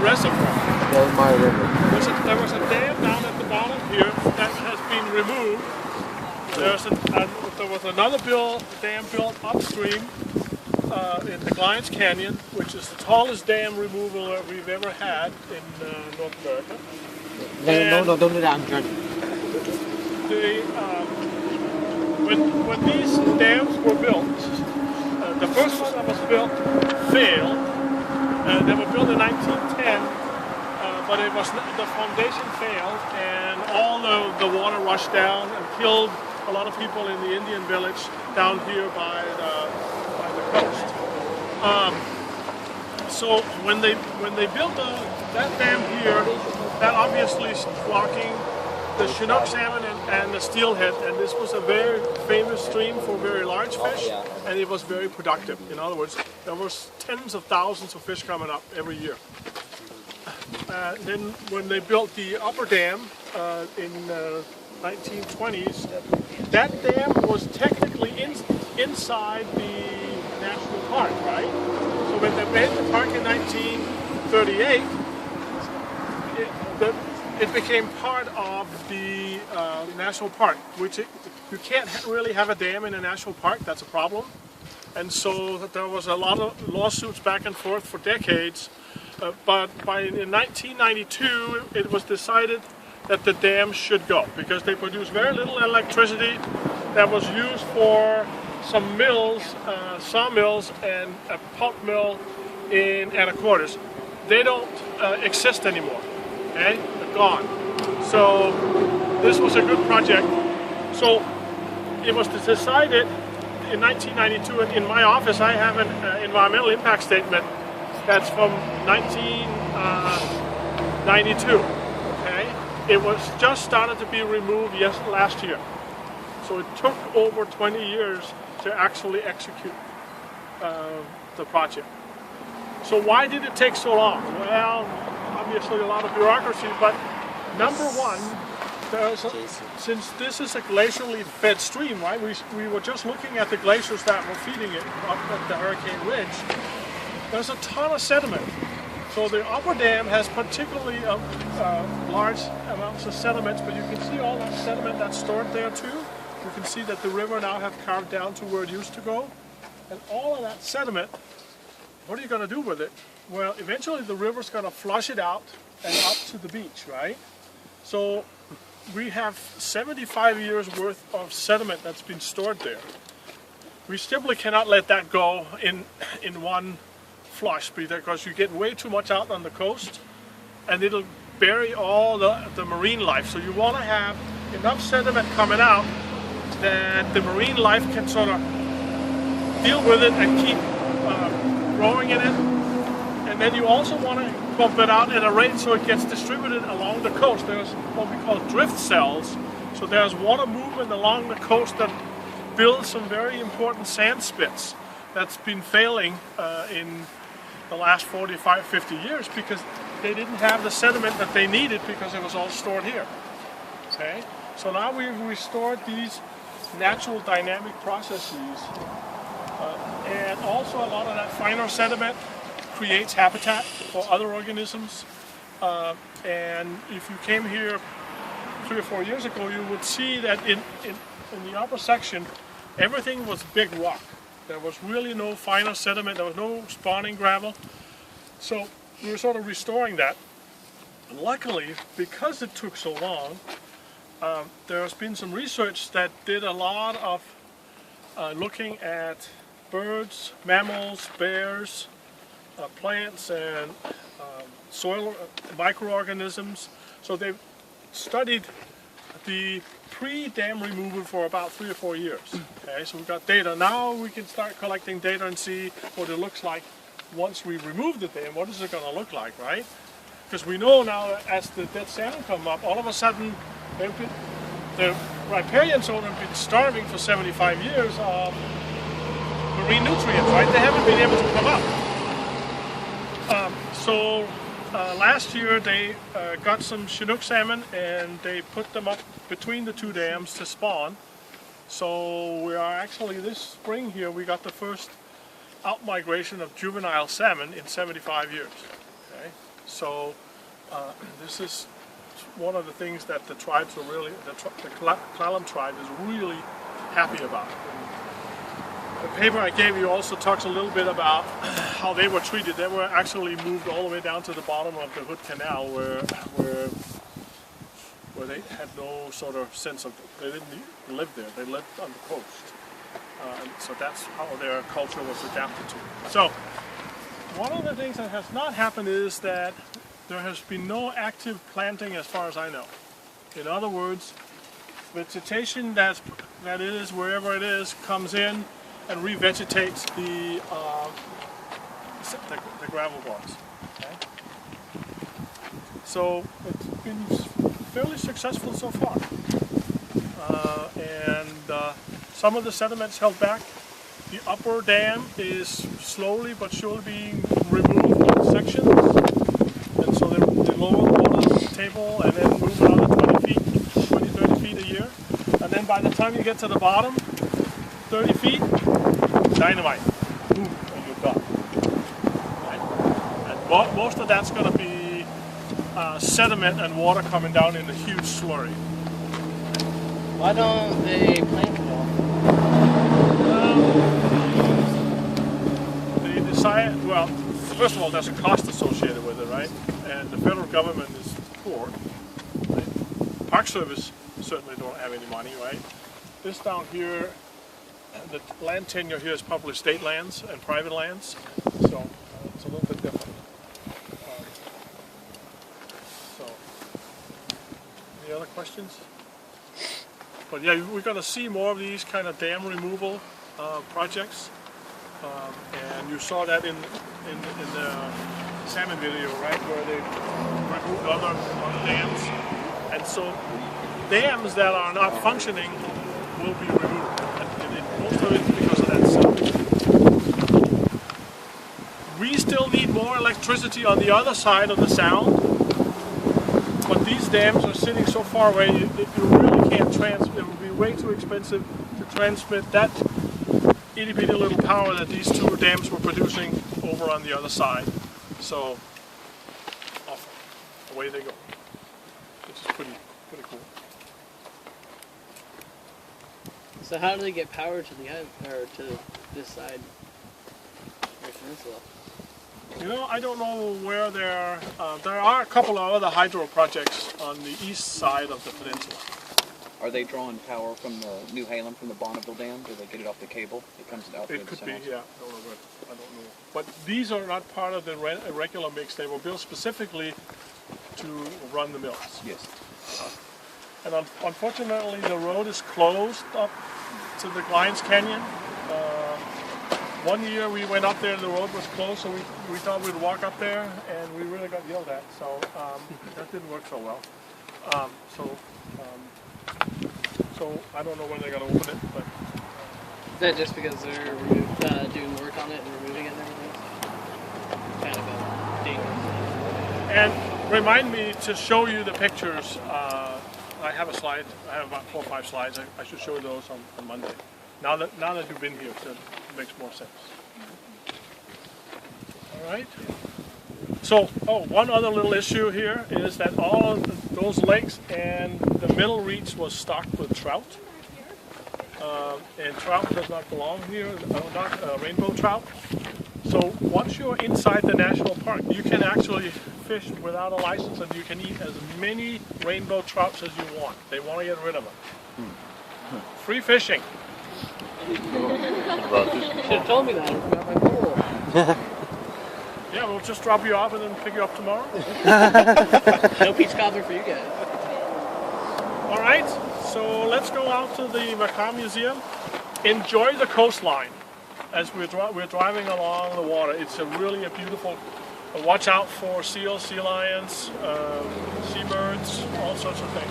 reservoir. Delmar River. There was a dam down at the bottom here that has been removed. There was another dam built upstream in the Glines Canyon, which is the tallest dam removal that we've ever had in North America. No, don't do that, I'm drunk. When these dams were built, the first one that was built failed. They were built in 1910, but the foundation failed, and all the water rushed down and killed a lot of people in the Indian village down here by the coast. So when they built that dam here, that obviously is blocking the Chinook salmon and the steelhead, and this was a very famous stream for very large fish, and it was very productive. In other words, there was tens of thousands of fish coming up every year. Then when they built the upper dam in 1920s, that dam was technically inside the national park, right? So when they made the park in 1938, it became part of the national park, which you can't really have a dam in a national park. That's a problem. And so there was a lot of lawsuits back and forth for decades. But in 1992, it was decided that the dam should go because they produced very little electricity that was used for some mills, sawmills, and a pulp mill in Anacortes. They don't exist anymore. Okay, they're gone. So this was a good project. So it was decided in 1992, and in my office I have an environmental impact statement that's from 1992. Okay, it was just started to be removed last year. So it took over 20 years to actually execute the project. So why did it take so long? Well, obviously a lot of bureaucracy, but number one, since this is a glacially fed stream, right? We were just looking at the glaciers that were feeding it up at the Hurricane Ridge. There's a ton of sediment. So the upper dam has particularly large amounts of sediments, but you can see all that sediment that's stored there too. You can see that the river now have carved down to where it used to go. And all of that sediment, what are you going to do with it? Well, eventually the river's going to flush it out and up to the beach, right? So we have 75 years worth of sediment that's been stored there. We simply cannot let that go in one flush because you get way too much out on the coast and it'll bury all the marine life. So you want to have enough sediment coming out that the marine life can sort of deal with it and keep growing in it. And then you also want to pump it out at a rate so it gets distributed along the coast. There's what we call drift cells. So there's water movement along the coast that builds some very important sand spits that's been failing in the last 45, 50 years because they didn't have the sediment that they needed because it was all stored here. Okay? So now we've restored these natural dynamic processes and also a lot of that finer sediment creates habitat for other organisms. And if you came here 3 or 4 years ago, you would see that in the upper section, everything was big rock. There was really no finer sediment, there was no spawning gravel. So we were sort of restoring that. And luckily, because it took so long, there has been some research that did a lot of looking at birds, mammals, bears, plants, and soil microorganisms. So they've studied the pre-dam removal for about 3 or 4 years. Okay, so we've got data. Now we can start collecting data and see what it looks like once we remove the dam. What is it going to look like, right? Because we know now as the dead salmon come up, all of a sudden the riparian zone have been starving for 75 years of marine nutrients, right? They haven't been able to come up. So last year they got some Chinook salmon and they put them up between the 2 dams to spawn. So we are actually this spring here, we got the first out migration of juvenile salmon in 75 years. Okay, so this is one of the things that the tribes are really, the Klallam tribe is really happy about. The paper I gave you also talks a little bit about how they were treated. They were actually moved all the way down to the bottom of the Hood Canal where they had no sort of sense of, they didn't live there, they lived on the coast. And so that's how their culture was adapted to. So one of the things that has not happened is that there has been no active planting as far as I know. In other words, vegetation that is wherever it is comes in and revegetates the gravel bars. Okay? So it's been fairly successful so far. Some of the sediments held back. The upper dam is slowly but surely being removed in sections. And so they lower the water table and then move another 20 feet, 20, 30 feet a year. And then by the time you get to the bottom, 30 feet, dynamite. Boom, and you're done. Right? And most of that's going to be sediment and water coming down in a huge slurry. Why don't they plant it all? They decide, well, first of all, there's a cost associated with it, right? And the federal government is poor. Right? Park Service certainly don't have any money, right? This down here, the land tenure here is probably state lands and private lands, so it's a little bit different. Any other questions? But yeah, we're going to see more of these kind of dam removal projects, and you saw that in the salmon video, right, where they removed other dams, and so dams that are not functioning will be removed, and most of it because of that sound. We still need more electricity on the other side of the sound, but these dams are sitting so far away that you really can't transmit. It would be way too expensive to transmit that itty bitty little power that these two dams were producing over on the other side. So off, away they go, which is pretty cool. So how do they get power to the island, or to this side of the peninsula? You know, I don't know where there are a couple of other hydro projects on the east side of the peninsula. Are they drawing power from the New Halem, from the Bonneville Dam? Do they get it off the cable that comes out through It the could be, sounds? yeah. I don't know. But these are not part of the regular mix. They were built specifically to run the mills. Yes. And unfortunately, the road is closed up to the Glines Canyon. One year we went up there and the road was closed, so we thought we'd walk up there, and we really got yelled at. So that didn't work so well. So I don't know when they're going to open it, but Is that just because they're doing work on it and removing it and everything? Kind of a dangerous. and remind me to show you the pictures. I have a slide. I have about 4 or 5 slides. I should show you those on Monday. Now that you've been here, so it makes more sense. All right. So, one other little issue here is that all of those lakes and the middle reach was stocked with trout. And trout does not belong here, not rainbow trout. So once you're inside the national park, you can actually fish without a license, and you can eat as many rainbow trouts as you want. They want to get rid of them. Free fishing. You should have told me that. I forgot my pole. Yeah, we'll just drop you off and then pick you up tomorrow. No peach cobbler for you guys. All right, so let's go out to the Makah Museum. Enjoy the coastline as we're driving along the water. It's really a beautiful. Watch out for seals, sea lions, seabirds, all sorts of things.